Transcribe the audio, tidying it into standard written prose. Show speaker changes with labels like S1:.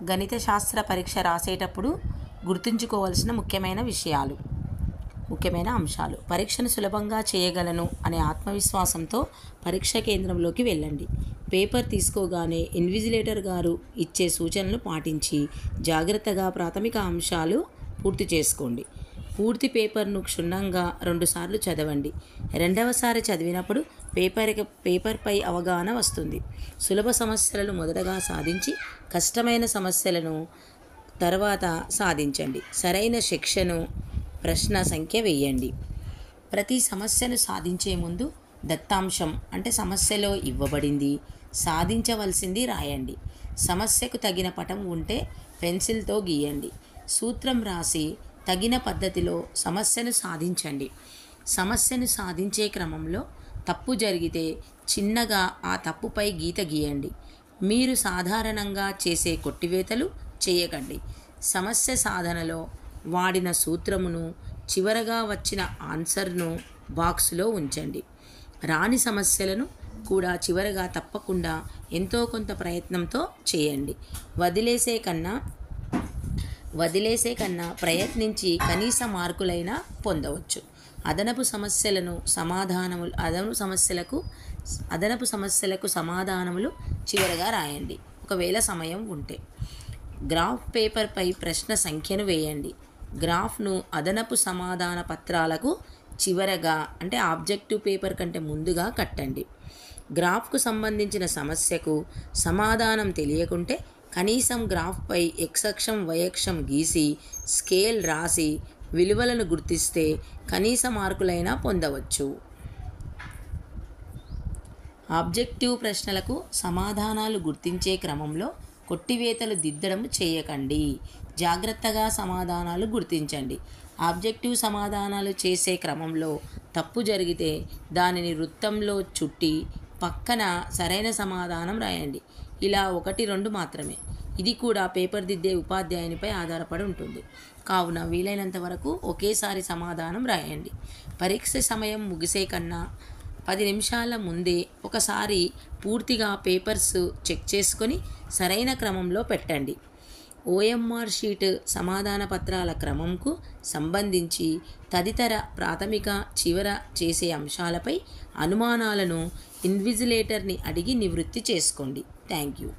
S1: గణిత శాస్త్ర పరీక్ష రాసేటప్పుడు గుర్తుంచుకోవాల్సిన ముఖ్యమైన అంశాలు. పరీక్షను సులభంగా చేయగలను అనే ఆత్మవిశ్వాసంతో పరీక్ష కేంద్రంలోకి వెళ్ళండి. పేపర్ తీసుకోగానే ఇన్విజిలేటర్ గారు ఇచ్చే సూచనలు పాటించి జాగ్రత్తగా ప్రాథమిక అంశాలు పూర్తి చేసుకోండి. పూర్తి పేపర్ను క్షుణ్ణంగా 2 సార్లు చదవండి. రెండవసారి చదివినప్పుడు పేపర్పై అవగాహన వస్తుంది. సులభ సమస్యలను మొదటగా సాధించి కష్టమైన సమస్యలను తర్వాత సాధించండి. సరైన శిక్షను ప్రశ్న సంఖ్య వేయండి. ప్రతి సమస్యను సాధించే ముందు దత్తాంశం అంటే సమస్యలో ఇవ్వబడింది, సాధించవలసింది రాయండి. సమస్యకు తగిన పటం ఉంటే పెన్సిల్తో గీయండి. సూత్రం రాసి తగిన పద్ధతిలో సమస్యను సాధించండి. సమస్యను సాధించే క్రమంలో తప్పు జరిగితే చిన్నగా ఆ తప్పుపై గీత గీయండి. మీరు సాధారణంగా చేసే కొట్టివేతలు చేయకండి. సమస్య సాధనలో వాడిన సూత్రమును చివరగా వచ్చిన ఆన్సర్ను బాక్సులో ఉంచండి. రాని సమస్యలను కూడా చివరగా తప్పకుండా ఎంతో కొంత ప్రయత్నంతో చేయండి. వదిలేసే కన్నా ప్రయత్నించి కనీస మార్కులైనా పొందవచ్చు. అదనపు సమస్యలకు సమాధానములు చివరగా రాయండి ఒకవేళ సమయం ఉంటే. గ్రాఫ్ పేపర్పై ప్రశ్న సంఖ్యను వేయండి. గ్రాఫ్ను అదనపు సమాధాన పత్రాలకు చివరగా అంటే ఆబ్జెక్టివ్ పేపర్ కంటే ముందుగా కట్టండి. గ్రాఫ్కు సంబంధించిన సమస్యకు సమాధానం తెలియకుంటే కనీసం గ్రాఫ్పై x అక్షం y అక్షం గీసి స్కేల్ రాసి విలువలను గుర్తిస్తే కనీస మార్కులైనా పొందవచ్చు. ఆబ్జెక్టివ్ ప్రశ్నలకు సమాధానాలు గుర్తించే క్రమంలో కొట్టివేతలు దిద్దడం చేయకండి. జాగ్రత్తగా సమాధానాలు గుర్తించండి. ఆబ్జెక్టివ్ సమాధానాలు చేసే క్రమంలో తప్పు జరిగితే దానిని వృత్తంలో చుట్టి పక్కన సరైన సమాధానం రాయండి. ఇలా 1-2 మాత్రమే. ఇది కూడా పేపర్ దిద్దే ఉపాధ్యాయునిపై ఆధారపడి ఉంటుంది. కావున వీలైనంత వరకు ఒకేసారి సమాధానం రాయండి. పరీక్ష సమయం ముగిసే కన్నా 10 నిమిషాల ముందే ఒకసారి పూర్తిగా పేపర్స్ చెక్ చేసుకొని సరైన క్రమంలో పెట్టండి. OMR షీట్ సమాధాన పత్రాల క్రమంకు సంబంధించి తదితర ప్రాథమిక చివర చేసే అంశాలపై అనుమానాలను ఇన్విజిలేటర్ని అడిగి నివృత్తి చేసుకోండి. Thank you.